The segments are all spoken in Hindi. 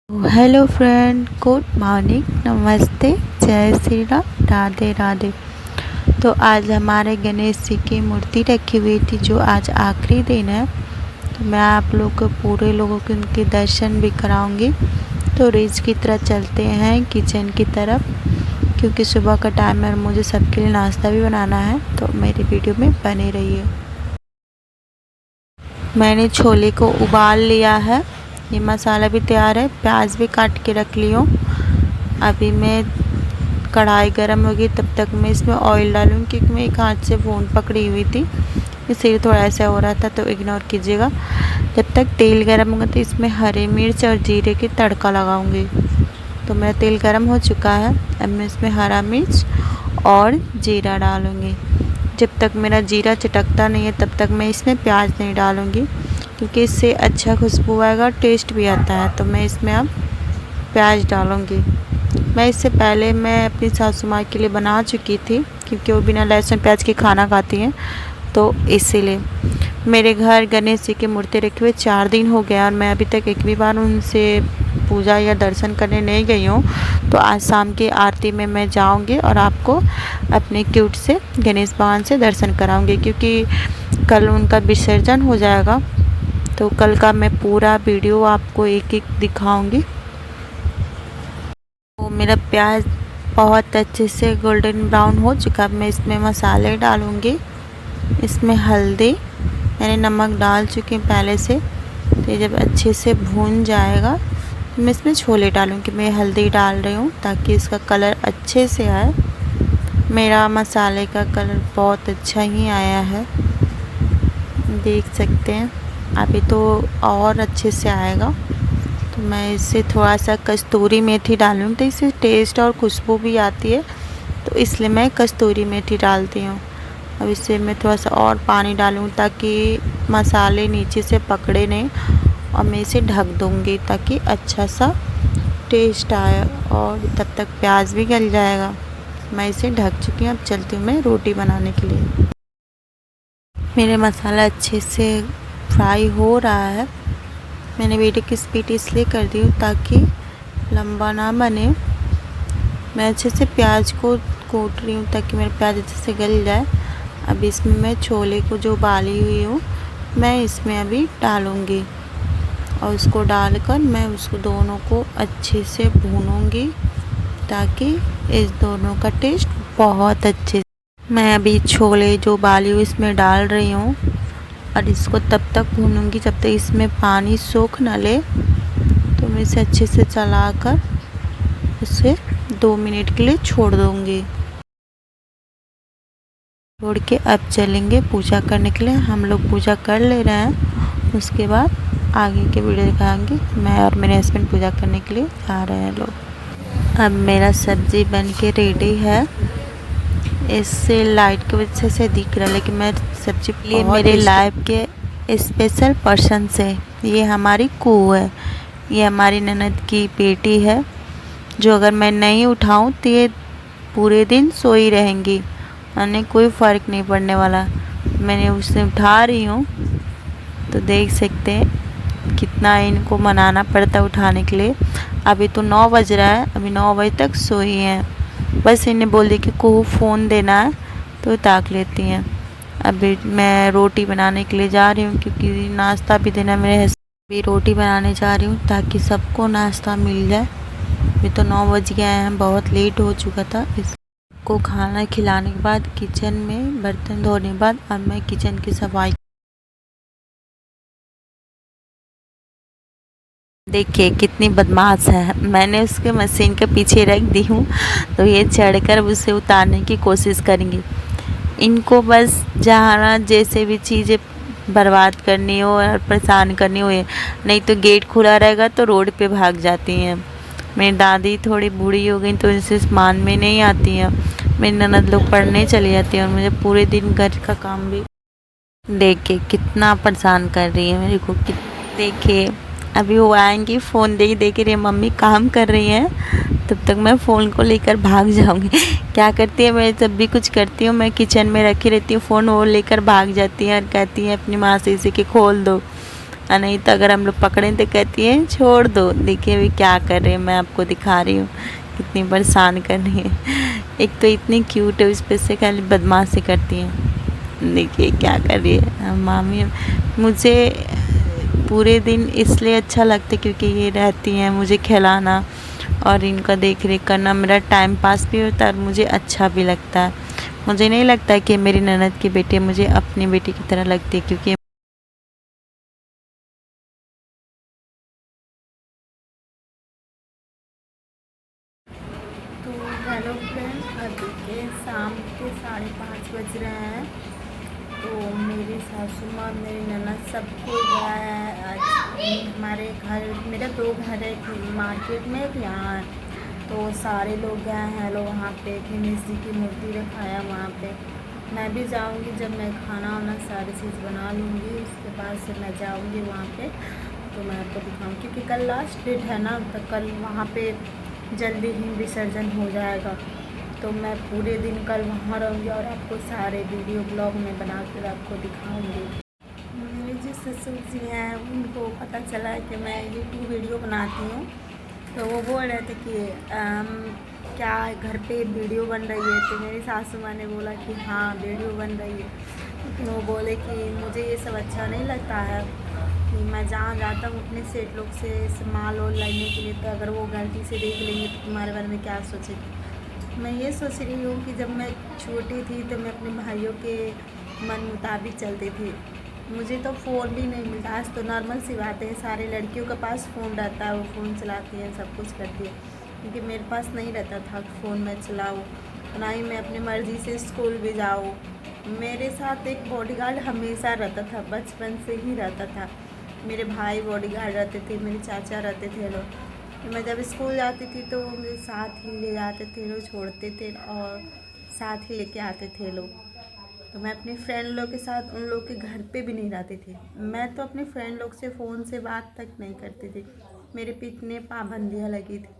हेलो फ्रेंड, गुड मॉर्निंग, नमस्ते, जय श्री राम, राधे राधे। तो आज हमारे गणेश जी की मूर्ति रखी हुई थी, जो आज आखिरी दिन है। तो मैं आप लोग को पूरे लोगों के उनके दर्शन भी कराऊंगी। तो रिच की तरह चलते हैं किचन की तरफ, क्योंकि सुबह का टाइम है और मुझे सबके लिए नाश्ता भी बनाना है। तो मेरी वीडियो में बने रहिए। मैंने छोले को उबाल लिया है, ये मसाला भी तैयार है, प्याज भी काट के रख ली हूँ। अभी मैं कढ़ाई गरम होगी तब तक मैं इसमें ऑयल डालूँगी, क्योंकि मैं एक हाथ से फ़ोन पकड़ी हुई थी, इसलिए थोड़ा ऐसा हो रहा था, तो इग्नोर कीजिएगा। जब तक तेल गरम होगा तो इसमें हरी मिर्च और जीरे की तड़का लगाऊंगी। तो मेरा तेल गरम हो चुका है, अब मैं इसमें हरा मिर्च और जीरा डालूँगी। जब तक मेरा जीरा चटकता नहीं है तब तक मैं इसमें प्याज नहीं डालूँगी, क्योंकि इससे अच्छा खुशबू आएगा, टेस्ट भी आता है। तो मैं इसमें अब प्याज डालूँगी। मैं इससे पहले मैं अपनी सासू माँ के लिए बना चुकी थी, क्योंकि वो बिना लहसुन प्याज के खाना खाती हैं, तो इसीलिए। मेरे घर गणेश जी की मूर्ति रखे हुए 4 दिन हो गया और मैं अभी तक एक भी बार उनसे पूजा या दर्शन करने नहीं गई हूँ। तो आज शाम की आरती में मैं जाऊँगी और आपको अपने क्यूट से गणेश भगवान से दर्शन कराऊँगी, क्योंकि कल उनका विसर्जन हो जाएगा। तो कल का मैं पूरा वीडियो आपको एक एक दिखाऊंगी। तो मेरा प्याज बहुत अच्छे से गोल्डन ब्राउन हो चुका। अब मैं इसमें मसाले डालूंगी। इसमें हल्दी, मैंने नमक डाल चुकी हूँ पहले से। तो ये जब अच्छे से भून जाएगा तो मैं इसमें छोले डालूंगी। मैं हल्दी डाल रही हूँ ताकि इसका कलर अच्छे से आए। मेरा मसाले का कलर बहुत अच्छा ही आया है, देख सकते हैं। अभी तो और अच्छे से आएगा। तो मैं इससे थोड़ा सा कस्तूरी मेथी डालूँगी, तो इससे टेस्ट और खुशबू भी आती है, तो इसलिए मैं कस्तूरी मेथी डालती हूँ। अब इससे मैं थोड़ा सा और पानी डालूँ ताकि मसाले नीचे से पकड़े नहीं, और मैं इसे ढक दूँगी ताकि अच्छा सा टेस्ट आए, और तब तक प्याज भी गल जाएगा। मैं इसे ढक चुकी हूँ। अब चलती हूँ मैं रोटी बनाने के लिए। मेरे मसाला अच्छे से फ्राई हो रहा है। मैंने वीडियो की स्पीड इसलिए कर दी हूँ ताकि लंबा ना बने। मैं अच्छे से प्याज को कूट रही हूँ ताकि मेरा प्याज अच्छे से गल जाए। अब इसमें मैं छोले को जो उबाली हुई हूँ मैं इसमें अभी डालूँगी, और उसको डालकर मैं उसको दोनों को अच्छे से भूनूँगी ताकि इस दोनों का टेस्ट बहुत अच्छे। मैं अभी छोले जो उबाली हुई इसमें डाल रही हूँ, और इसको तब तक भूनूंगी जब तक इसमें पानी सोख न ले। तो मैं इसे अच्छे से चलाकर इसे 2 मिनट के लिए छोड़ दूंगी। छोड़ के अब चलेंगे पूजा करने के लिए। हम लोग पूजा कर ले रहे हैं, उसके बाद आगे के वीडियो दिखाएंगे। मैं और मेरे हस्बैंड पूजा करने के लिए जा रहे हैं लोग। अब मेरा सब्जी बन के रेडी है। इससे लाइट की वजह से दिख रहा है, लेकिन मैं सब्जी लिए मेरे लाइफ के स्पेशल पर्सन से। ये हमारी कू है, ये हमारी ननद की बेटी है, जो अगर मैं नहीं उठाऊं तो ये पूरे दिन सोई रहेंगी, यानी कोई फ़र्क नहीं पड़ने वाला। मैंने उसे उठा रही हूँ, तो देख सकते हैं कितना इनको मनाना पड़ता है उठाने के लिए। अभी तो 9 बज रहा है, अभी 9 बजे तक सोई हैं। बस इन्हें बोल दी कि को फ़ोन देना है तो ताक लेती हैं। अभी मैं रोटी बनाने के लिए जा रही हूँ, क्योंकि नाश्ता भी देना मेरे हस्बैंड। भी रोटी बनाने जा रही हूँ ताकि सबको नाश्ता मिल जाए। अभी तो 9 बज गए हैं, बहुत लेट हो चुका था। इसको खाना खिलाने के बाद किचन में बर्तन धोने के बाद अब मैं किचन की सफाई। देखिए कितनी बदमाश है। मैंने उसके मशीन के पीछे रख दी हूँ, तो ये चढ़कर उसे उतारने की कोशिश करेंगी। इनको बस जहाँ जैसे भी चीज़ें बर्बाद करनी हो और परेशान करनी हो, नहीं तो गेट खुला रहेगा तो रोड पे भाग जाती हैं। मेरी दादी थोड़ी बूढ़ी हो गई तो इनसे मान में नहीं आती हैं। मेरी ननद लोग पढ़ने चली जाती हैं और मुझे पूरे दिन घर का काम भी। देखिए कितना परेशान कर रही है मेरे को। देखिए अभी वो आएंगी, फ़ोन देख रही है मम्मी काम कर रही हैं, तब तक मैं फ़ोन को लेकर भाग जाऊंगी। क्या करती है, मैं जब भी कुछ करती हूँ मैं किचन में रखी रहती हूँ फ़ोन, वो लेकर भाग जाती है और कहती है अपनी माँ से इसे कि खोल दो। और नहीं तो अगर हम लोग पकड़ें तो कहती है छोड़ दो, देखिए अभी क्या कर रहे हैं, मैं आपको दिखा रही हूँ कितनी परेशान कर रही है। एक तो इतनी क्यूट है, उस पर से खाली बदमाशी करती हैं। देखिए क्या कर रही है मामी। मुझे पूरे दिन इसलिए अच्छा लगता है क्योंकि ये रहती हैं, मुझे खिलाना और इनका देख रेख करना मेरा टाइम पास भी होता है और मुझे अच्छा भी लगता है। मुझे नहीं लगता है कि मेरी ननद की बेटी मुझे अपनी बेटी की तरह लगती है, क्योंकि तो हेलो फ्रेंड्स, अभी के शाम के 5:30 बज रहे हैं। तो मेरी सासू माँ, मेरी ननद सब कोई गया है आज हमारे घर। मेरा 2 घर है, एक मार्केट में एक यहाँ है। तो सारे लोग गए हैं लोग वहाँ पे गणेश जी की मूर्ति रखाया वहाँ पे। मैं भी जाऊँगी, जब मैं खाना वाना सारी चीज़ बना लूँगी उसके बाद से मैं जाऊँगी वहाँ पे। तो मैं आपको दिखाऊँ क्योंकि कल लास्ट डेट है ना, तो कल वहाँ पे जल्दी ही विसर्जन हो जाएगा। तो मैं पूरे दिन कल वहाँ रहूँगी और आपको सारे वीडियो ब्लॉग में बना कर आपको दिखाऊँगी। मेरे जो ससुर जी हैं उनको पता चला है कि मैं यूट्यूब वीडियो बनाती हूँ, तो वो बोल रहे थे कि क्या घर पे वीडियो बन रही है। तो मेरी सासू माँ ने बोला कि हाँ वीडियो बन रही है, लेकिन वो बोले कि मुझे ये सब अच्छा नहीं लगता है कि मैं जहाँ जाता हूँ अपने सेठ लोग से माल और लाने के लिए, तो अगर वो गलती से देख लेंगे तो तुम्हारे बारे में क्या सोचेगी। मैं ये सोच रही हूँ कि जब मैं छोटी थी तो मैं अपने भाइयों के मन मुताबिक चलती थी। मुझे तो फ़ोन भी नहीं मिलता। आज तो नॉर्मल सी बात है, सारे लड़कियों के पास फ़ोन रहता है, वो फ़ोन चलाती हैं, सब कुछ करती है, क्योंकि मेरे पास नहीं रहता था फ़ोन मैं चलाऊँ, ना ही मैं अपनी मर्ज़ी से स्कूल भी जाऊँ। मेरे साथ एक बॉडीगार्ड हमेशा रहता था, बचपन से ही रहता था। मेरे भाई बॉडीगार्ड रहते थे, मेरे चाचा रहते थे लोग। मैं जब स्कूल जाती थी तो मेरे साथ ही ले जाते थे लोग, छोड़ते थे और साथ ही लेके आते थे लोग। तो मैं अपने फ्रेंड लोग के साथ उन लोग के घर पे भी नहीं रहती थी। मैं तो अपने फ्रेंड लोग से फ़ोन से बात तक नहीं करती थी, मेरे पे इतने पाबंदियाँ लगी थी।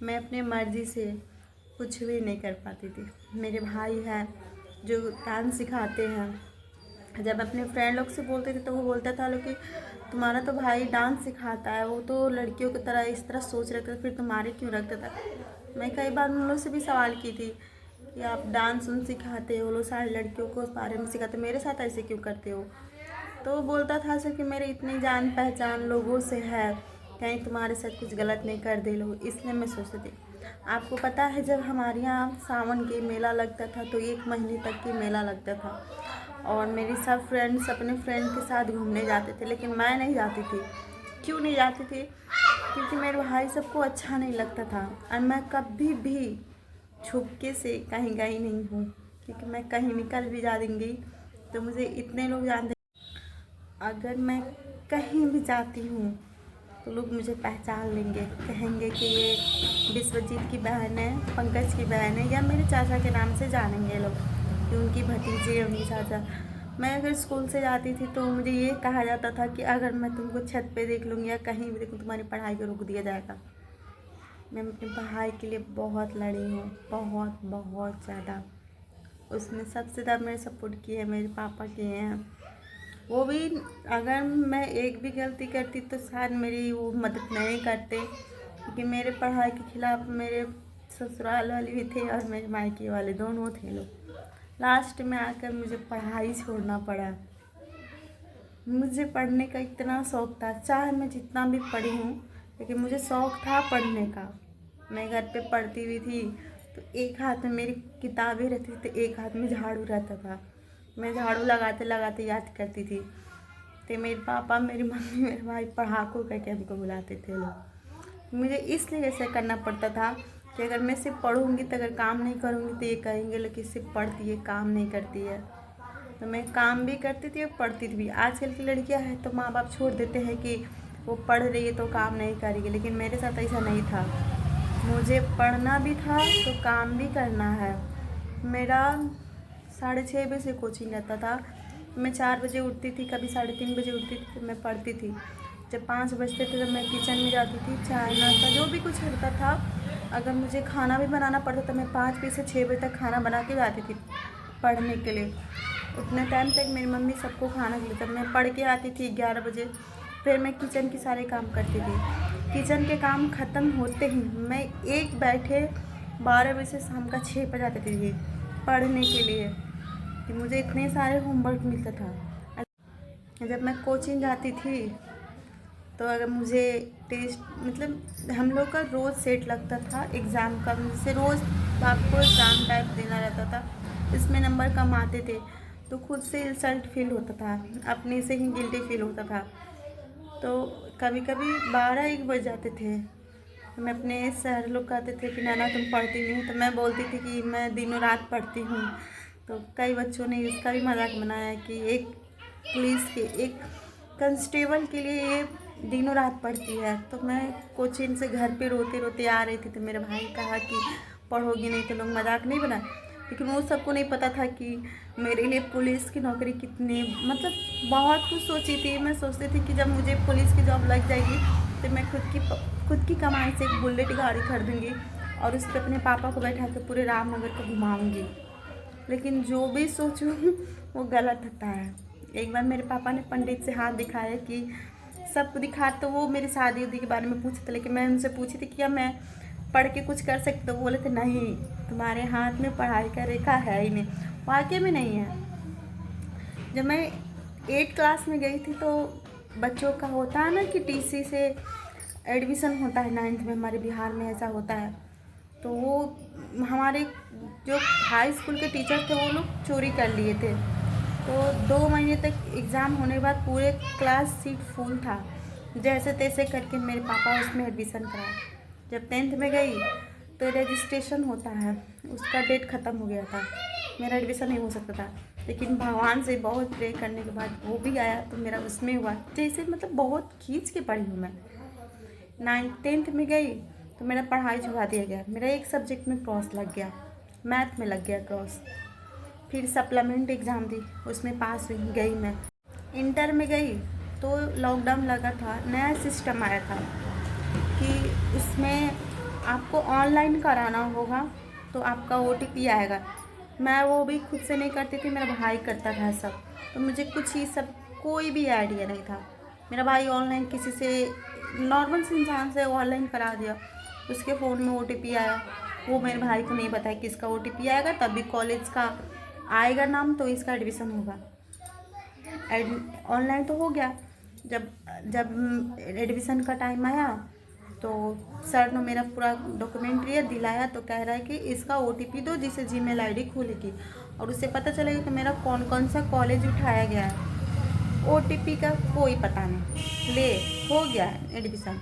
मैं अपनी मर्ज़ी से कुछ भी नहीं कर पाती थी। मेरे भाई हैं जो डांस सिखाते हैं, जब अपने फ्रेंड लोग से बोलते थे तो वो बोलता था लोग कि तुम्हारा तो भाई डांस सिखाता है, वो तो लड़कियों की तरह इस तरह सोच रखता था, फिर तुम्हारे क्यों रखता था। मैं कई बार उन लोग से भी सवाल की थी कि आप डांस उन सिखाते हो, लोग सारी लड़कियों को उस बारे में सिखाते, मेरे साथ ऐसे क्यों करते हो। तो वो बोलता था सर कि मेरे इतनी जान पहचान लोगों से है, कहीं तुम्हारे साथ कुछ गलत नहीं कर दे लोग, इसलिए मैं सोचती थी। आपको पता है जब हमारे यहाँ सावन के मेला लगता था तो 1 महीने तक की मेला लगता था, और मेरी सब फ्रेंड्स अपने फ्रेंड के साथ घूमने जाते थे, लेकिन मैं नहीं जाती थी। क्यों नहीं जाती थी? क्योंकि मेरे भाई सबको अच्छा नहीं लगता था, और मैं कभी भी छुपके से कहीं गई नहीं हूँ, क्योंकि मैं कहीं निकल भी जा देंगी तो मुझे इतने लोग जानते, अगर मैं कहीं भी जाती हूँ तो लोग मुझे पहचान लेंगे, कहेंगे कि ये विश्वजीत की बहन है, पंकज की बहन है, या मेरे चाचा के नाम से जानेंगे लोग कि उनकी भतीजी है, उनकी चाचा। मैं अगर स्कूल से जाती थी तो मुझे ये कहा जाता था कि अगर मैं तुमको छत पे देख लूँगी या कहीं भी देखूँ तुम्हारी पढ़ाई को रोक दिया जाएगा। मैं अपनी पढ़ाई के लिए बहुत लड़ी हूँ, बहुत बहुत ज़्यादा। उसमें सबसे ज़्यादा मेरे सपोर्ट किए मेरे पापा किए हैं। वो भी अगर मैं एक भी गलती करती तो शायद मेरी वो मदद नहीं करते, क्योंकि मेरे पढ़ाई के खिलाफ मेरे ससुराल वाले भी थे और मेरे मायके वाले, दोनों थे लोग। लास्ट में आकर मुझे पढ़ाई छोड़ना पड़ा। मुझे पढ़ने का इतना शौक़ था, चाहे मैं जितना भी पढ़ी हूँ, लेकिन मुझे शौक़ था पढ़ने का। मैं घर पे पढ़ती भी थी तो एक हाथ में मेरी किताबें रहती थी तो एक हाथ में झाड़ू रहता था। मैं झाड़ू लगाते लगाते याद करती थी। तो मेरे पापा, मेरी मम्मी, मेरे भाई पढ़ाकू करके हमको बुलाते थे लोग। मुझे इसलिए ऐसे करना पड़ता था कि अगर मैं सिर्फ पढ़ूँगी तो अगर काम नहीं करूँगी तो ये कहेंगे लोग कि सिर्फ पढ़ती है, काम नहीं करती है। तो मैं काम भी करती थी और पढ़ती थी भी। आजकल की लड़कियां हैं तो माँ बाप छोड़ देते हैं कि वो पढ़ रही है तो काम नहीं करेगी, लेकिन मेरे साथ ऐसा नहीं था। मुझे पढ़ना भी था तो काम भी करना है। मेरा 6:30 बजे से कोचिंग रहता था। मैं 4 बजे उठती थी, कभी 3:30 बजे उठती थी तो मैं पढ़ती थी। जब 5 बजते थे तो मैं किचन में जाती थी, चाय नाश्ता जो भी कुछ होता था। अगर मुझे खाना भी बनाना पड़ता तो मैं 5 बजे से 6 बजे तक खाना बना के जाती थी पढ़ने के लिए। उतने टाइम तक मेरी मम्मी सबको खाना खिलाती। जब मैं पढ़ के आती थी 11 बजे फिर मैं किचन के सारे काम करती थी। किचन के काम ख़त्म होते ही मैं एक बैठे 12 बजे से शाम का 6 बजे जाती थी पढ़ने के लिए, कि मुझे इतने सारे होमवर्क मिलता था। जब मैं कोचिंग जाती थी तो अगर मुझे टेस्ट मतलब हम लोग का रोज़ सेट लगता था एग्ज़ाम का, जैसे रोज़ आपको एग्ज़ाम टाइप देना रहता था, इसमें नंबर कम आते थे तो खुद से इंसल्ट फील होता था, अपने से ही गिल्टी फील होता था। तो कभी कभी 12-1 बज जाते थे। तो मैं अपने सर लोग कहते थे कि नैना तुम पढ़ती नहीं, तो मैं बोलती थी कि मैं दिनों रात पढ़ती हूँ। तो कई बच्चों ने इसका भी मजाक बनाया कि एक पुलिस के एक कांस्टेबल के लिए ये दिनों रात पढ़ती है। तो मैं कोचिंग से घर पे रोते रोते आ रही थी, तो मेरे भाई कहा कि पढ़ोगी नहीं तो लोग मजाक नहीं बनाए। लेकिन वो सबको नहीं पता था कि मेरे लिए पुलिस की नौकरी कितनी मतलब बहुत कुछ सोची थी। मैं सोचती थी कि जब मुझे पुलिस की जॉब लग जाएगी तो मैं खुद की कमाई से एक बुलेट गाड़ी खरीदूँगी और उस पर अपने पापा को बैठा के पूरे रामनगर को घुमाऊँगी। लेकिन जो भी सोचूँ वो गलत होता है। एक बार मेरे पापा ने पंडित से हाथ दिखाया कि सब दिखा, तो वो मेरी शादी उदी के बारे में पूछे थे, लेकिन मैं उनसे पूछी थी कि क्या मैं पढ़ के कुछ कर सकती, तो बोले थे नहीं, तुम्हारे हाथ में पढ़ाई का रेखा है ही नहीं। वाकई में नहीं है। जब मैं 8 क्लास में गई थी तो बच्चों का होता है ना कि टीसी से एडमिशन होता है 9th में, हमारे बिहार में ऐसा होता है। तो वो हमारे जो हाई स्कूल के टीचर थे वो लोग चोरी कर लिए थे। तो 2 महीने तक एग्ज़ाम होने के बाद पूरे क्लास सीट फुल था। जैसे तैसे करके मेरे पापा उसमें एडमिशन कराए। जब 10th में गई तो रजिस्ट्रेशन होता है, उसका डेट ख़त्म हो गया था, मेरा एडमिशन नहीं हो सकता था। लेकिन भगवान से बहुत प्रे करने के बाद वो भी आया तो मेरा उसमें हुआ। जैसे मतलब बहुत खींच के पढ़ी हूँ मैं। 9th-10th में गई तो मेरा पढ़ाई छुड़ा दिया गया, मेरा एक सब्जेक्ट में क्रॉस लग गया, मैथ में लग गया क्रॉस। फिर सप्लीमेंट एग्ज़ाम दी, उसमें पास हुई गई मैं। इंटर में गई तो लॉकडाउन लगा था, नया सिस्टम आया था कि उसमें आपको ऑनलाइन कराना होगा तो आपका OTP आएगा। मैं वो भी खुद से नहीं करती थी, मेरा भाई करता था सब, तो मुझे कुछ ही सब कोई भी आइडिया नहीं था। मेरा भाई ऑनलाइन किसी से नॉर्मल से इंसान से ऑनलाइन करा दिया, उसके फ़ोन में OTP आया, वो मेरे भाई को नहीं बताया कि इसका OTP आएगा, तभी कॉलेज का आएगा नाम तो इसका एडमिशन होगा। ऑनलाइन तो हो गया। जब जब एडमिशन का टाइम आया तो सर ने मेरा पूरा डॉक्यूमेंट लिया, दिलाया, तो कह रहा है कि इसका OTP दो जिससे जीमेल आईडी खुलेगी और उससे पता चलेगा कि मेरा कौन कौन सा कॉलेज उठाया गया है। OTP का कोई पता नहीं, ले हो गया एडमिशन।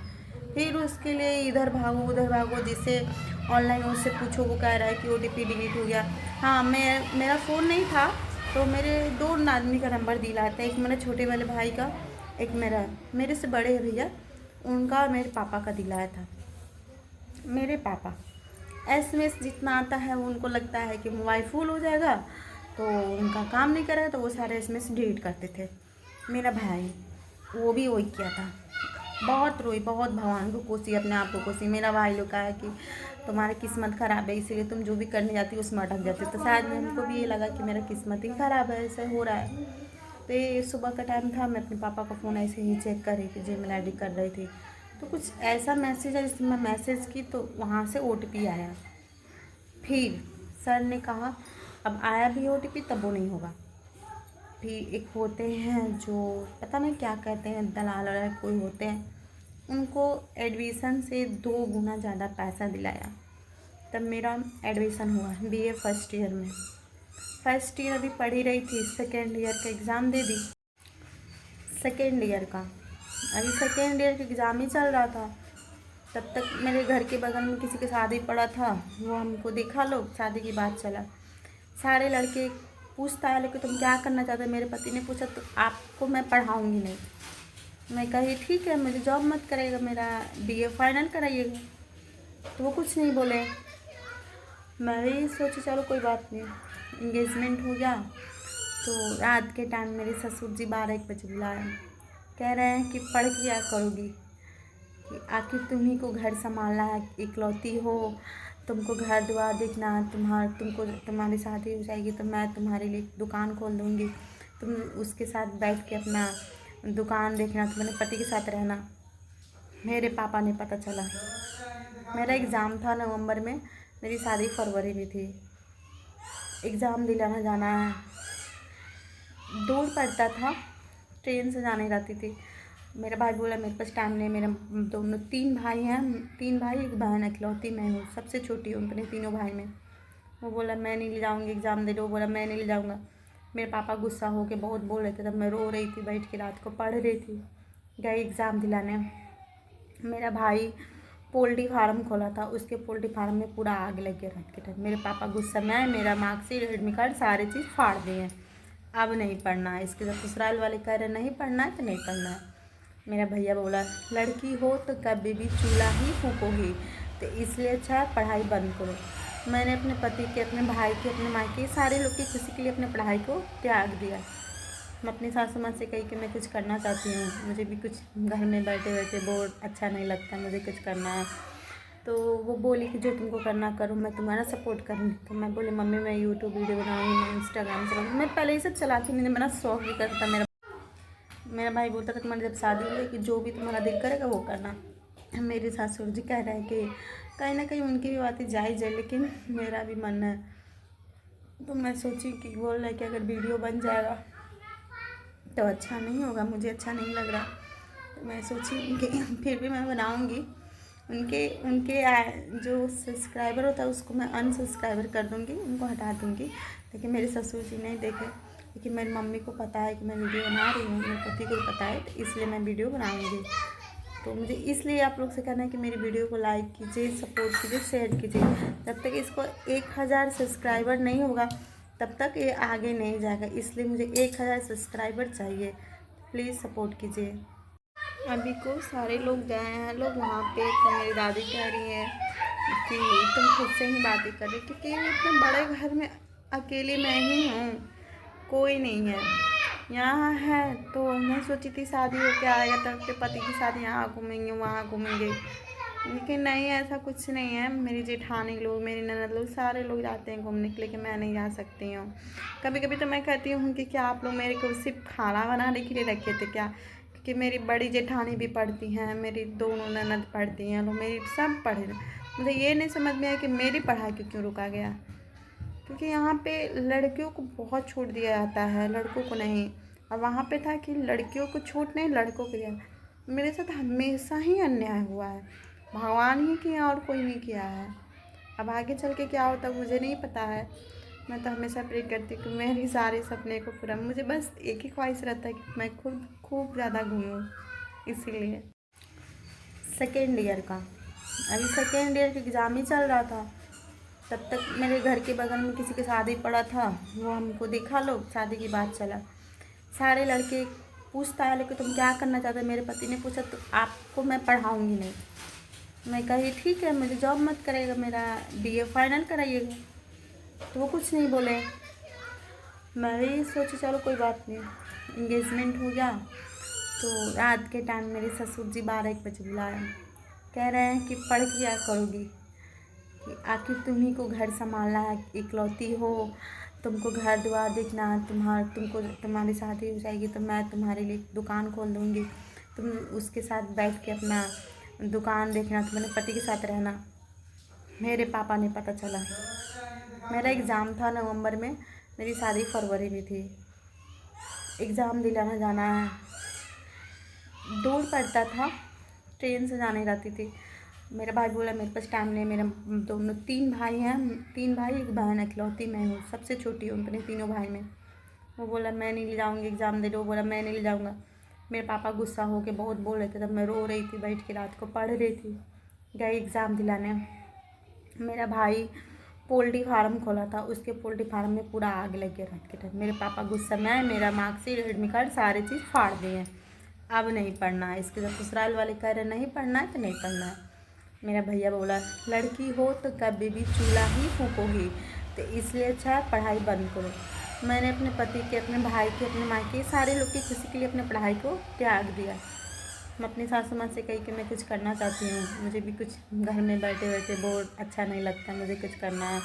फिर उसके लिए इधर भागो उधर भागो, जिससे ऑनलाइन उससे पूछो, वो कह रहा है कि OTP डिलीट हो गया। हाँ, मेरा फ़ोन नहीं था तो मेरे 2 आदमी का नंबर दिलाया था, एक मेरे छोटे वाले भाई का, एक मेरे से बड़े है भैया उनका, मेरे पापा का दिलाया था। मेरे पापा SMS जितना आता है उनको लगता है कि मोबाइल फुल हो जाएगा तो उनका काम नहीं करेगा, तो वो सारे SMS डिलीट करते थे। मेरा भाई वो भी वही किया था, बहुत रोई, बहुत भगवान को कोसी, अपने आप को कोसी। मेरा भाई लोग कहा है कि तुम्हारी किस्मत ख़राब है इसीलिए तुम जो भी करने जाती हो उसमें अटक जाती हो। तो शायद हमको भी ये लगा कि मेरा किस्मत ही ख़राब है, ऐसा हो रहा है। तो ये सुबह का टाइम था, मैं अपने पापा का फ़ोन ऐसे ही चेक कर रही थी, जीमेल आईडी कर रही थी, तो कुछ ऐसा मैसेज है जिसमें मैं मैसेज की तो वहाँ से OTP आया। फिर सर ने कहा अब आया भी OTP तब वो नहीं होगा। फिर एक होते हैं जो पता नहीं क्या कहते हैं, दलाल वाला कोई होते हैं, उनको एडमिशन से 2 गुना ज़्यादा पैसा दिलाया। तब मेरा एडमिशन हुआ BA फर्स्ट ईयर में। फर्स्ट ईयर अभी पढ़ ही रही थी, सेकेंड ईयर का एग्ज़ाम दे दी। सेकेंड ईयर का अभी सेकेंड ईयर का एग्ज़ाम ही चल रहा था। तब तक मेरे घर के बगल में किसी के शादी पड़ा था, वो हमको देखा, लोग शादी की बात चला। सारे लड़के पूछता है लेकिन तुम क्या करना चाहते हो, मेरे पति ने पूछा तो आपको मैं पढ़ाऊँगी नहीं। मैं कही ठीक है, मुझे जॉब मत करेगा, मेरा BA फाइनल कराइएगा। तो वो कुछ नहीं बोले। मैं भी सोची चलो कोई बात नहीं, इंगेजमेंट हो गया। तो रात के टाइम मेरे ससुर जी 12-1 बजे बुलाए, कह रहे हैं कि पढ़ के क्या करोगी, कि आखिर तुम्ही को घर संभालना है, इकलौती हो, तुमको घर द्वार देखना है, तुम्हारी शादी हो जाएगी तो मैं तुम्हारे लिए दुकान खोल दूँगी, तुम उसके साथ बैठ के अपना दुकान देखना तो मैंने पति के साथ रहना। मेरे पापा ने पता चला। मेरा एग्ज़ाम था नवंबर में, मेरी शादी फरवरी में थी। एग्ज़ाम दिलाना जाना है, दूर पड़ता था, ट्रेन से जाने रहती थी। मेरा भाई बोला मेरे पास टाइम नहीं, मेरा दोनों 3 भाई हैं, 3 भाई 1 बहन, इकलौती मैं हूँ, सबसे छोटी हूँ अपने तीनों भाई में। वो बोला मैं नहीं ले जाऊँगी एग्ज़ाम दे लो, वो बोला मैं नहीं ले जाऊँगा। मेरे पापा गुस्सा हो के बहुत बोल रहे थे, तब मैं रो रही थी बैठ के, रात को पढ़ रही थी। गई एग्ज़ाम दिलाने। मेरा भाई पोल्ट्री फार्म खोला था, उसके पोल्ट्री फार्म में पूरा आग लग गया रात के टाइम। मेरे पापा गुस्सा में आए, मेरा मार्कशीट एडमिट कार्ड सारी चीज़ फाड़ दिए। अब नहीं पढ़ना है इसके साथ। ससुराल वाले कह रहे नहीं पढ़ना है तो नहीं पढ़ना है। मेरा भैया बोला लड़की हो तो कभी भी चूल्हा ही फूकोगी, तो इसलिए अच्छा है पढ़ाई बंद करो। मैंने अपने पति के, अपने भाई के, अपने माँ के, सारे लोग की खुशी के लिए अपने पढ़ाई को त्याग दिया। मैं अपनी सासू माँ से कही कि मैं कुछ करना चाहती हूँ, मुझे भी कुछ घर में बैठे बैठे बोर अच्छा नहीं लगता, मुझे कुछ करना है। तो वो बोली कि जो तुमको करना करो, मैं तुम्हारा सपोर्ट करूँगी। तो मैं बोली मम्मी मैं यूट्यूब वीडियो बनाऊँगी, मैं इंस्टाग्राम चलाऊँगी। मैं पहले ही सब चलाती नहीं, मेरा शौक भी करता था। मेरा भाई बोलता था तुम्हारी जब शादी हो गई कि जो भी तुम्हारा दिल करेगा वो करना। मेरे ससुर जी कह रहे हैं कि कहीं ना कहीं उनकी भी बातें जायज़ है, लेकिन मेरा भी मन है। तो मैं सोची कि बोल रहा है कि अगर वीडियो बन जाएगा तो अच्छा नहीं होगा, मुझे अच्छा नहीं लग रहा। तो मैं सोची कि फिर भी मैं बनाऊंगी। उनके उनके जो सब्सक्राइबर होता है उसको मैं अनसब्सक्राइबर कर दूंगी, उनको हटा दूंगी। लेकिन मेरे ससुर जी नहीं देखे, क्योंकि मेरी मम्मी को पता है कि मैं वीडियो बना रही हूँ, मेरे पति को पता है, तो इसलिए मैं वीडियो बनाऊँगी। तो मुझे इसलिए आप लोग से कहना है कि मेरी वीडियो को लाइक कीजिए, सपोर्ट कीजिए, शेयर कीजिए। जब तक इसको 1000 सब्सक्राइबर नहीं होगा तब तक ये आगे नहीं जाएगा, इसलिए मुझे 1000 सब्सक्राइबर चाहिए। प्लीज़ सपोर्ट कीजिए। अभी को सारे लोग गए हैं लोग वहाँ पे, तो मेरी दादी कह रही है कि तुम खुद से ही बातें कर रही, क्योंकि इतने बड़े घर में अकेली मैं ही हूँ, कोई नहीं है। यहाँ है तो मैं सोची थी शादी होके आएगा तो अपने पति के साथ यहाँ घूमेंगे वहाँ घूमेंगे, लेकिन नहीं, ऐसा कुछ नहीं है। मेरी जेठानी लोग, मेरी ननद लोग, सारे लोग जाते हैं घूमने के लिए, कि मैं नहीं जा सकती हूँ। कभी कभी तो मैं कहती हूँ कि क्या आप लोग मेरे को सिर्फ खाना बनाने के लिए रखे थे क्या? क्योंकि मेरी बड़ी जेठानी भी पढ़ती हैं, मेरी दोनों ननद पढ़ती हैं, लोग मेरी सब पढ़े। मुझे ये नहीं समझ में आया कि मेरी पढ़ाई क्यों रुका गया, क्योंकि यहाँ पे लड़कियों को बहुत छूट दिया जाता है, लड़कों को नहीं। और वहाँ पे था कि लड़कियों को छूट नहीं, लड़कों को दिया। मेरे साथ हमेशा ही अन्याय हुआ है, भगवान ही किया और कोई नहीं किया है। अब आगे चल के क्या होता मुझे नहीं पता है। मैं तो हमेशा प्रे करती हूँ कि मेरी सारे सपने को पूरा, मुझे बस एक ही ख्वाहिश रहता है कि मैं खुद खूब ज़्यादा घूमूँ। इसीलिए सेकेंड ईयर का, अभी सेकेंड ईयर का एग्ज़ाम ही चल रहा था, तब तक मेरे घर के बगल में किसी की शादी पड़ा था, वो हमको देखा, लोग शादी की बात चला। सारे लड़के पूछता है लेकिन तुम क्या करना चाहते हो? मेरे पति ने पूछा तो आपको मैं पढ़ाऊँगी नहीं। मैं कही ठीक है, मुझे जॉब मत करेगा, मेरा BA फाइनल कराइएगा। तो वो कुछ नहीं बोले। मैं भी सोची चलो कोई बात नहीं। इंगेजमेंट हो गया तो रात के टाइम मेरे ससुर जी 12-1 बजे बुलाए, कह रहे हैं कि पढ़ के क्या करोगी, कि आखिर तुम्ही को घर संभालना है, इकलौती हो, तुमको घर द्वार देखना है, तुम्हारी शादी हो जाएगी तो मैं तुम्हारे लिए दुकान खोल दूँगी, तुम उसके साथ बैठ के अपना दुकान देखना, तो मैंने पति के साथ रहना। मेरे पापा ने पता चला। मेरा एग्ज़ाम था नवंबर में, मेरी शादी फरवरी में थी। एग्ज़ाम दिलाना जाना है, दूर पड़ता था, ट्रेन से जाने रहती थी। मेरा भाई बोला मेरे पास टाइम नहीं, मेरा दोनों 3 भाई हैं, 3 भाई 1 बहन, इकलौती मैं हूँ, सबसे छोटी हूँ अपने तीनों भाई में। वो बोला मैं नहीं ले जाऊँगी एग्ज़ाम दे लो, वो बोला मैं नहीं ले जाऊँगा। मेरे पापा गुस्सा हो के बहुत बोल रहे थे, तब मैं रो रही थी बैठ के, रात को पढ़ रही थी। गई एग्ज़ाम दिलाने। मेरा भाई पोल्ट्री फार्म खोला था, उसके पोल्ट्री फार्म में पूरा आग लग गया रात के टाइम। मेरे पापा गुस्सा में आए, मेरा मार्कशीट एडमिट कार्ड सारी चीज़ फाड़ दिए। अब नहीं पढ़ना है इसके साथ। ससुराल वाले कह रहे नहीं पढ़ना है तो नहीं पढ़ना है। मेरा भैया बोला लड़की हो तो कभी भी चूल्हा ही फूकोगी, तो इसलिए अच्छा है पढ़ाई बंद करो। मैंने अपने पति के, अपने भाई के, अपने माँ के, सारे लोग की खुशी के लिए अपने पढ़ाई को त्याग दिया। मैं अपनी सासू माँ से कही कि मैं कुछ करना चाहती हूँ, मुझे भी कुछ घर में बैठे बैठे बोर अच्छा नहीं लगता, मुझे कुछ करना है।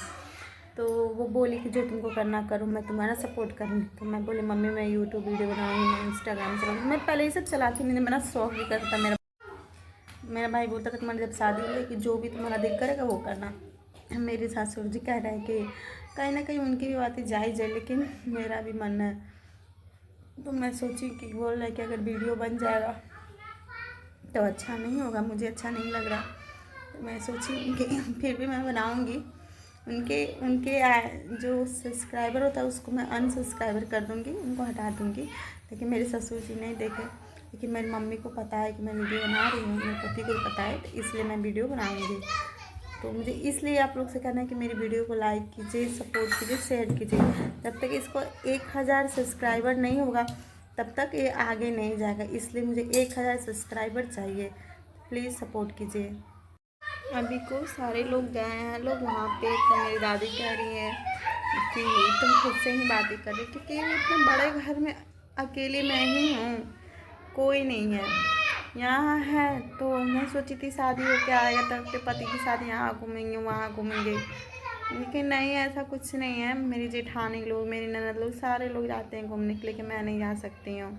तो वो बोली कि जो तुमको करना करो, मैं तुम्हारा सपोर्ट करूँगी। तो मैं बोली मम्मी मैं यूट्यूब वीडियो बनाऊँगी, मैं इंस्टाग्राम चलाऊँगी। मैं पहले ही सब चलाती नहीं, मेरा शौक भी करता था। मेरा भाई बोलता था तुम्हारी जब शादी हुई कि जो भी तुम्हारा दिल करेगा वो करना। मेरे ससुर जी कह रहे हैं कि कहीं ना कहीं उनकी भी बातें जायज़ है, लेकिन मेरा भी मन है। तो मैं सोची कि बोल रहे कि अगर वीडियो बन जाएगा तो अच्छा नहीं होगा, मुझे अच्छा नहीं लग रहा। तो मैं सोची कि फिर भी मैं बनाऊँगी। उनके उनके जो सब्सक्राइबर होता है उसको मैं अनसब्सक्राइबर कर दूँगी, उनको हटा दूँगी, ताकि मेरे ससुर जी नहीं देखें। लेकिन मेरी मम्मी को पता है कि मैं वीडियो बना रही हूँ, मेरे पति को पता है, तो इसलिए मैं वीडियो बनाऊँगी। तो मुझे इसलिए आप लोग से कहना है कि मेरी वीडियो को लाइक कीजिए, सपोर्ट कीजिए, शेयर कीजिए। जब तक इसको 1000 सब्सक्राइबर नहीं होगा तब तक ये आगे नहीं जाएगा, इसलिए मुझे 1000 सब्सक्राइबर चाहिए। प्लीज़ सपोर्ट कीजिए। अभी को सारे लोग गए हैं लोग वहाँ पे, तो मेरी दादी कह रही है कि तुम खुद से ही बातें कर रही, क्योंकि इतने बड़े घर में अकेले मैं ही हूँ, कोई नहीं है यहाँ है। तो मैं सोची थी शादी हो के आएगा तो अपने पति के साथ यहाँ घूमेंगे वहाँ घूमेंगे, लेकिन नहीं, ऐसा कुछ नहीं है। मेरी जेठानी लोग, मेरी ननद लोग, सारे लोग जाते हैं घूमने के लिए, कि मैं नहीं जा सकती हूँ।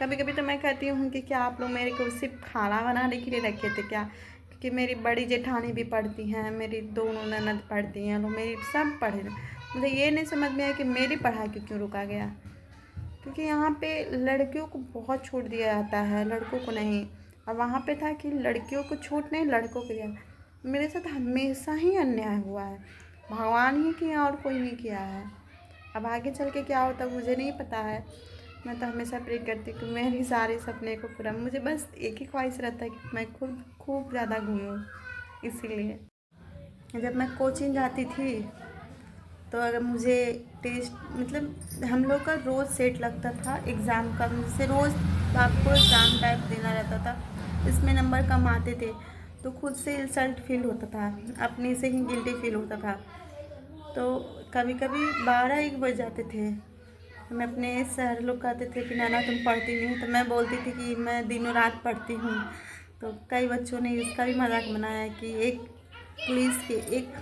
कभी कभी तो मैं कहती हूँ कि क्या आप लोग मेरे को सिर्फ खाना बनाने के लिए रखे थे क्या? क्योंकि मेरी बड़ी जेठानी भी पढ़ती हैं, मेरी दोनों ननद पढ़ती हैं, लोग मेरी सब पढ़े। मुझे ये नहीं समझ में आया कि मेरी पढ़ाई क्यों रुका गया, क्योंकि यहाँ पे लड़कियों को बहुत छूट दिया जाता है, लड़कों को नहीं। और वहाँ पे था कि लड़कियों को छूट नहीं, लड़कों को दिया। मेरे साथ हमेशा ही अन्याय हुआ है, भगवान ही किया और कोई नहीं किया है। अब आगे चल के क्या होता मुझे नहीं पता है। मैं तो हमेशा प्रे करती हूँ कि मेरी सारे सपने को पूरा, मुझे बस एक ही ख्वाहिश रहता है कि मैं खुद खूब ज़्यादा घूमूँ। इसीलिए जब मैं कोचिंग जाती थी तो अगर मुझे टेस्ट मतलब हम लोग का रोज़ सेट लगता था एग्ज़ाम का, मुझसे रोज़ आपको एग्ज़ाम टाइप देना रहता था, इसमें नंबर कम आते थे तो खुद से इंसल्ट फील होता था, अपने से ही गिल्टी फील होता था। तो कभी कभी 12-1 बज जाते थे। मैं अपने सर लोग कहते थे कि नाना तुम पढ़ती नहीं, तो मैं बोलती थी कि मैं दिनों रात पढ़ती हूँ। तो कई बच्चों ने इसका भी मजाक बनाया कि एक पुलिस के, एक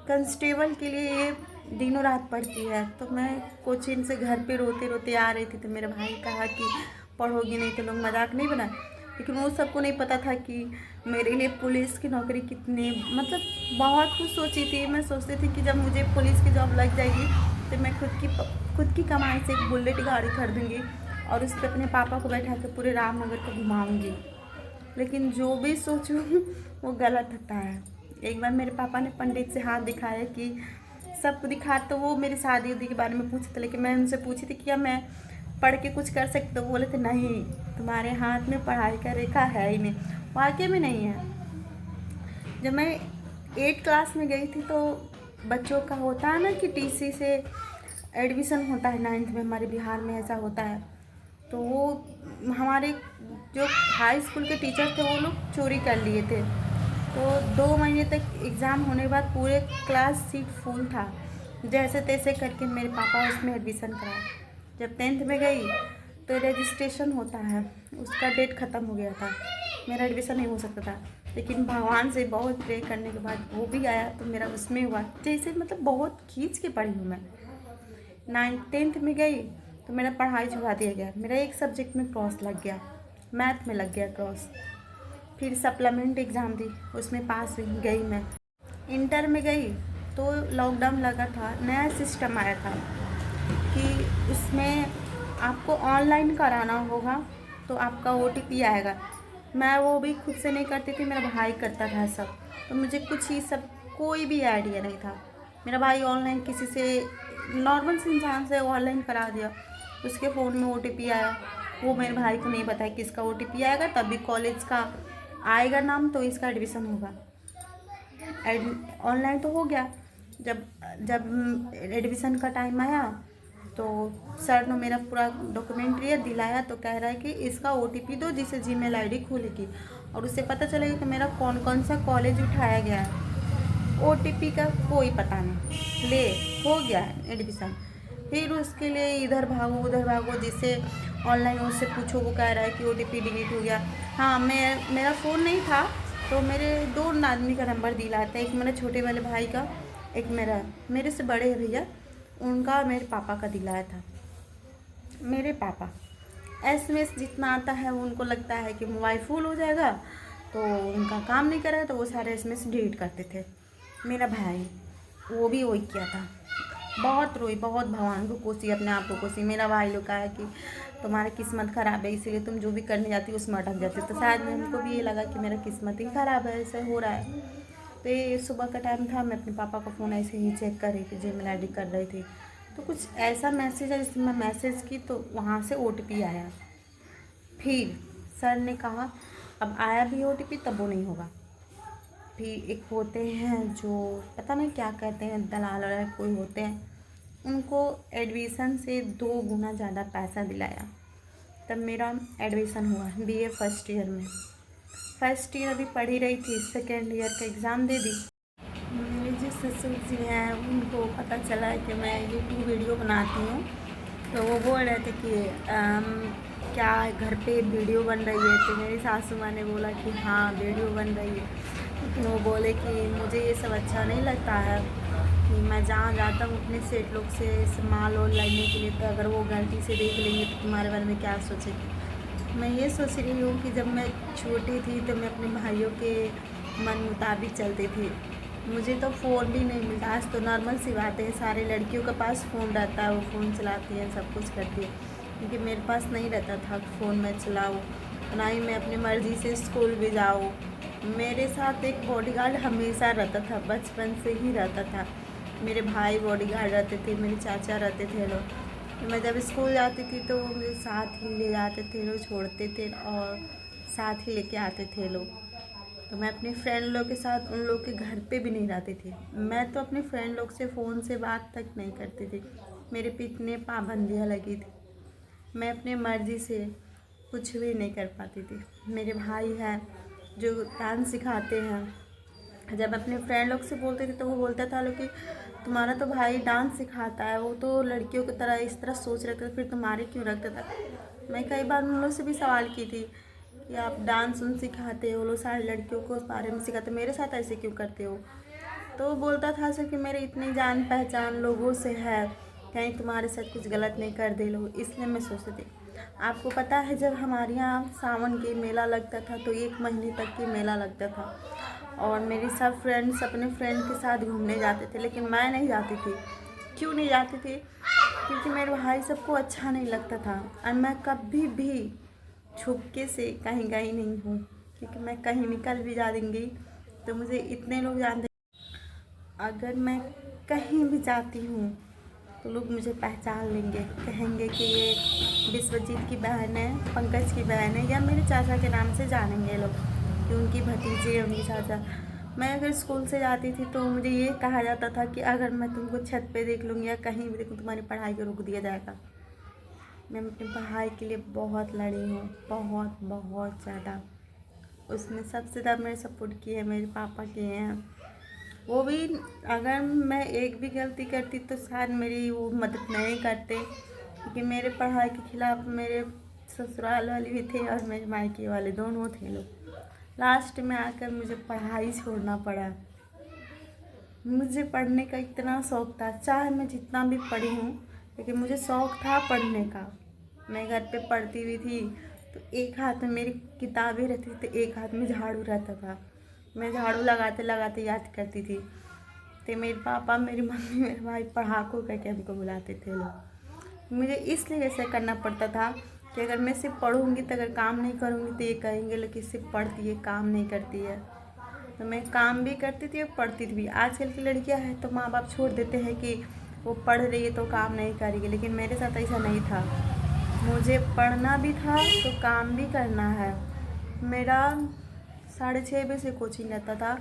कांस्टेबल के लिए ये दिनों रात पढ़ती है। तो मैं कोचिंग से घर पे रोते रोते आ रही थी, तो मेरे भाई कहा कि पढ़ोगी नहीं तो लोग मजाक नहीं बनाए। लेकिन वो सबको नहीं पता था कि मेरे लिए पुलिस की नौकरी कितनी, मतलब बहुत कुछ सोची थी। मैं सोचती थी कि जब मुझे पुलिस की जॉब लग जाएगी तो मैं खुद की कमाई से एक बुलेट गाड़ी खरीदूँगी और उस पर अपने पापा को बैठा कर पूरे रामनगर को घुमाऊँगी। लेकिन जो भी सोचूँ वो गलत होता है। एक बार मेरे पापा ने पंडित से हाथ दिखाया कि सबको दिखा, तो वो मेरी शादी उदी के बारे में पूछे थे, लेकिन मैं उनसे पूछी थी कि क्या मैं पढ़ के कुछ कर सकती, तो बोले थे नहीं, तुम्हारे हाथ में पढ़ाई का रेखा है ही नहीं। वाकई में नहीं है। जब मैं 8 क्लास में गई थी तो बच्चों का होता है ना कि टीसी से एडमिशन होता है 9th में, हमारे बिहार में ऐसा होता है। तो वो हमारे जो हाई स्कूल के टीचर थे वो लोग चोरी कर लिए थे। तो 2 महीने तक एग्ज़ाम होने के बाद पूरे क्लास सीट फुल था, जैसे तैसे करके मेरे पापा उसमें एडमिशन कराया। जब 10th में गई तो रजिस्ट्रेशन होता है, उसका डेट ख़त्म हो गया था, मेरा एडमिशन नहीं हो सकता था। लेकिन भगवान से बहुत प्रे करने के बाद वो भी आया तो मेरा उसमें हुआ। जैसे मतलब बहुत खींच के पढ़ी हूँ मैं। 10th में गई तो मेरा पढ़ाई छुड़ा दिया गया, मेरा एक सब्जेक्ट में क्रॉस लग गया, मैथ में लग गया क्रॉस। फिर सप्लीमेंट एग्ज़ाम दी, उसमें पास हुई, गई मैं। इंटर में गई तो लॉकडाउन लगा था, नया सिस्टम आया था कि उसमें आपको ऑनलाइन कराना होगा तो आपका OTP आएगा। मैं वो भी खुद से नहीं करती थी, मेरा भाई करता था सब। तो मुझे कुछ ही सब कोई भी आइडिया नहीं था। मेरा भाई ऑनलाइन किसी से, नॉर्मल से इंसान से ऑनलाइन करा दिया, उसके फ़ोन में OTP आया। वो मेरे भाई को नहीं पता है कि इसका OTP आएगा, तभी कॉलेज का आएगा नाम तो इसका एडमिशन होगा। ऑनलाइन तो हो गया। जब एडमिशन का टाइम आया तो सर ने मेरा पूरा डॉक्यूमेंट लिया, दिलाया, तो कह रहा है कि इसका OTP दो जिससे Gmail ID खुलेगी और उससे पता चलेगा कि मेरा कौन कौन सा कॉलेज उठाया गया है। OTP का कोई पता नहीं, ले हो गया एडमिशन। फिर उसके लिए इधर भागो उधर भागो, जिससे ऑनलाइन उससे पूछो, वो कह रहा है कि OTP डिलीट हो गया। हाँ, मेरा फ़ोन नहीं था तो मेरे 2 आदमी का नंबर दिलाया था, एक मेरे छोटे वाले भाई का एक मेरे से बड़े हैं भैया, उनका मेरे पापा का दिलाया था। मेरे पापा एसएमएस जितना आता है उनको लगता है कि मोबाइल फुल हो जाएगा तो उनका काम नहीं करेगा, तो वो सारे एसएमएस डिलीट करते थे। मेरा भाई वो भी वही किया था, बहुत रोई, बहुत भगवान को कोसी, अपने आप को कोसी। मेरा भाई लोग कहा कि तुम्हारी किस्मत ख़राब है, इसीलिए तुम जो भी करने जाती हो उसमें अटक जाती हो। तो शायद हमको भी ये लगा कि मेरा किस्मत ही ख़राब है, ऐसा हो रहा है। तो ये सुबह का टाइम था, मैं अपने पापा का फ़ोन ऐसे ही चेक कर रही थी, जीमेल आईडी कर रही थी, तो कुछ ऐसा मैसेज है जिसमें मैं मैसेज की तो वहाँ से OTP आया। फिर सर ने कहा अब आया भी OTP तब वो नहीं होगा। फिर एक होते हैं जो पता नहीं क्या कहते हैं, दलाल वाला कोई होते हैं, उनको एडमिशन से 2 गुना ज़्यादा पैसा दिलाया। तब मेरा एडमिशन हुआ BA फर्स्ट ईयर में। फर्स्ट ईयर अभी पढ़ ही रही थी, सेकेंड ईयर का एग्ज़ाम दे दी। मेरे जो ससुर जी हैं उनको पता चला कि मैं यूट्यूब वीडियो बनाती हूँ, तो वो बोल रहे थे कि क्या घर पे वीडियो बन रही है। तो मेरी सासू माँ ने बोला कि हाँ वीडियो बन रही है, लेकिन वो बोले कि मुझे ये सब अच्छा नहीं लगता है कि मैं जहाँ जाता हूँ अपने सेठ लोग से माल और लाने के लिए, तो अगर वो गलती से देख लेंगे तो तुम्हारे बारे में क्या सोचेंगे। मैं ये सोच रही हूँ कि जब मैं छोटी थी तो मैं अपने भाइयों के मन मुताबिक चलती थी। मुझे तो फ़ोन भी नहीं मिलता, आज तो नॉर्मल सी बात है, सारे लड़कियों के पास फ़ोन रहता है, वो फ़ोन चलाती हैं, सब कुछ करती है, क्योंकि मेरे पास नहीं रहता था फ़ोन मैं चलाऊँ, ना ही मैं अपनी मर्ज़ी से स्कूल भी जाऊँ। मेरे साथ एक बॉडीगार्ड हमेशा रहता था, बचपन से ही रहता था। मेरे भाई बॉडीगार्ड रहते थे, मेरे चाचा रहते थे लोग। मैं जब स्कूल जाती थी तो वो मुझे साथ ही ले जाते थे लोग, छोड़ते थे और साथ ही लेके आते थे लोग। तो मैं अपने फ्रेंड लोग के साथ उन लोग के घर पे भी नहीं रहती थी। मैं तो अपने फ्रेंड लोग से फ़ोन से बात तक नहीं करती थी, मेरे पे इतने पाबंदियाँ लगी थी, मैं अपनी मर्ज़ी से कुछ भी नहीं कर पाती थी। मेरे भाई हैं जो डांस सिखाते हैं, जब अपने फ्रेंड लोग से बोलते थे तो वो बोलता था लोग कि तुम्हारा तो भाई डांस सिखाता है, वो तो लड़कियों की तरह इस तरह सोच रखता था, फिर तुम्हारे क्यों रखता था। मैं कई बार उन लोग से भी सवाल की थी कि आप डांस उन सिखाते हो, लोग सारी लड़कियों को उस बारे में सिखाते, मेरे साथ ऐसे क्यों करते हो। तो वो बोलता था सर कि मेरे इतनी जान पहचान लोगों से है, कहीं तुम्हारे साथ कुछ गलत नहीं कर दे लोग, इसलिए मैं सोचती थी। आपको पता है जब हमारे यहाँ सावन के मेला लगता था तो 1 महीने तक की मेला लगता था, और मेरी सब फ्रेंड्स अपने फ्रेंड के साथ घूमने जाते थे, लेकिन मैं नहीं जाती थी। क्यों नहीं जाती थी? क्योंकि मेरे भाई सबको अच्छा नहीं लगता था, और मैं कभी भी छुपके से कहीं गई नहीं हूँ, क्योंकि मैं कहीं निकल भी जा देंगी तो मुझे इतने लोग जानते, अगर मैं कहीं भी जाती हूँ तो लोग मुझे पहचान लेंगे, कहेंगे कि ये विश्वजीत की बहन है, पंकज की बहन है, या मेरे चाचा के नाम से जानेंगे लोग कि उनकी भतीजी है, उनकी चाचा। मैं अगर स्कूल से जाती थी तो मुझे ये कहा जाता था कि अगर मैं तुमको छत पे देख लूँगी या कहीं भी देखूँ तुम्हारी पढ़ाई को रोक दिया जाएगा। मैं अपनी पढ़ाई के लिए बहुत लड़ी हूँ, बहुत बहुत ज़्यादा। उसमें सबसे ज़्यादा मेरे सपोर्ट किए मेरे पापा किए हैं। वो भी अगर मैं एक भी गलती करती तो शायद मेरी वो मदद नहीं करते, क्योंकि मेरे पढ़ाई के खिलाफ मेरे ससुराल वाले भी थे और मेरे मायके वाले दोनों थे लोग। लास्ट में आकर मुझे पढ़ाई छोड़ना पड़ा। मुझे पढ़ने का इतना शौक़ था, चाहे मैं जितना भी पढ़ी हूँ, लेकिन मुझे शौक़ था पढ़ने का। मैं घर पे पढ़ती भी थी तो एक हाथ में मेरी किताबें रहती थी तो एक हाथ में झाड़ू रहता था, मैं झाड़ू लगाते लगाते याद करती थी। तो मेरे पापा, मेरी मम्मी, मेरे भाई पढ़ाकू करके हमको बुलाते थे लोग। मुझे इसलिए ऐसा करना पड़ता था कि अगर मैं सिर्फ पढ़ूँगी तो अगर काम नहीं करूँगी तो ये कहेंगे लोग कि सिर्फ पढ़ती है, काम नहीं करती है। तो मैं काम भी करती थी और पढ़ती थी भी। आजकल की लड़कियां हैं तो माँ बाप छोड़ देते हैं कि वो पढ़ रही है तो काम नहीं करेगी, लेकिन मेरे साथ ऐसा नहीं था। मुझे पढ़ना भी था तो काम भी करना है। मेरा 6:30 बजे से कोचिंग रहता था,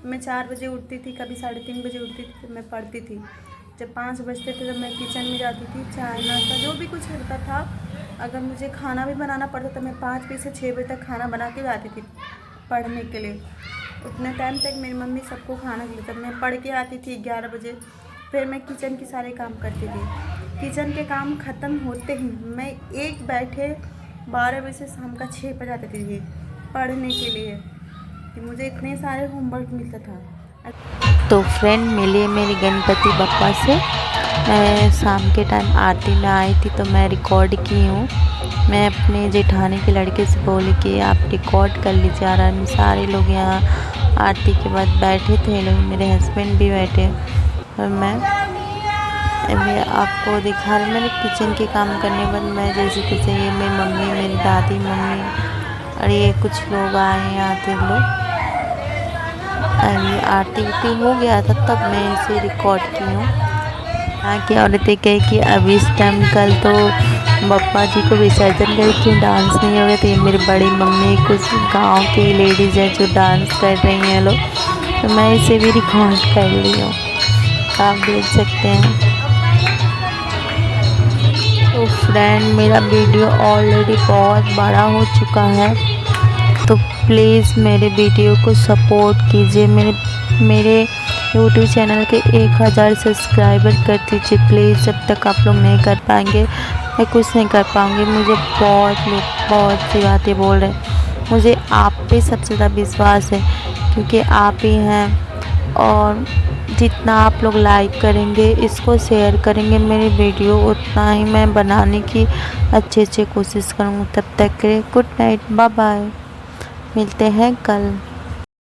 मैं 4 बजे उठती थी, कभी 3:30 बजे उठती थी तो मैं पढ़ती थी। जब 5 बजते थे तो मैं किचन में जाती थी, चाय नाश्ता जो भी कुछ होता था, अगर मुझे खाना भी बनाना पड़ता तो मैं 5 बजे से 6 बजे तक खाना बना के आती थी पढ़ने के लिए। उतने टाइम तक मेरी मम्मी सबको खाना खिलाती, तब मैं पढ़ के आती थी 11 बजे। फिर मैं किचन के सारे काम करती थी। किचन के काम ख़त्म होते ही मैं एक बैठे 12 बजे से शाम का 6 बजे आती थी पढ़ने के लिए, कि मुझे इतने सारे होमवर्क मिलता था। तो फ्रेंड मिली मेरी गणपति बप्पा से। मैं शाम के टाइम आरती में आई थी तो मैं रिकॉर्ड की हूँ। मैं अपने जेठानी के लड़के से बोली कि आप रिकॉर्ड कर लीजिए। आराम में सारे लोग यहाँ आरती के बाद बैठे थे लोग, मेरे हस्बैंड भी बैठे और मैं अभी आपको दिखा रही। मेरे किचन के काम करने के बाद मैं जैसे तैसे, ये मेरी मम्मी, मेरी दादी मम्मी और ये कुछ लोग आए हैं आते लोग। अभी आरती उरती हो गया था तब मैं इसे रिकॉर्ड की हूँ। यहाँ की औरतें कही कि अभी इस टाइम कल तो बप्पा जी को विसर्जन करे, क्यों डांस नहीं हो गया। तो ये मेरी बड़ी मम्मी, कुछ गांव की लेडीज़ हैं जो डांस कर रही हैं लोग, तो मैं इसे भी रिकॉर्ड कर ली हूँ, आप देख सकते हैं। तो फ्रेंड मेरा वीडियो ऑलरेडी बहुत बड़ा हो चुका है, तो प्लीज़ मेरे वीडियो को सपोर्ट कीजिए। मेरे यूट्यूब चैनल के 1000 सब्सक्राइबर कर दीजिए प्लीज़। जब तक आप लोग नहीं कर पाएंगे मैं कुछ नहीं कर पाऊँगी। मुझे बहुत लोग बहुत सी बातें बोल रहे हैं, मुझे आप पे सबसे ज़्यादा विश्वास है क्योंकि आप ही हैं। और जितना आप लोग लाइक करेंगे, इसको शेयर करेंगे मेरी वीडियो, उतना ही मैं बनाने की अच्छे कोशिश करूँगी। तब तक के लिए गुड नाइट, बाय बाय, मिलते हैं कल।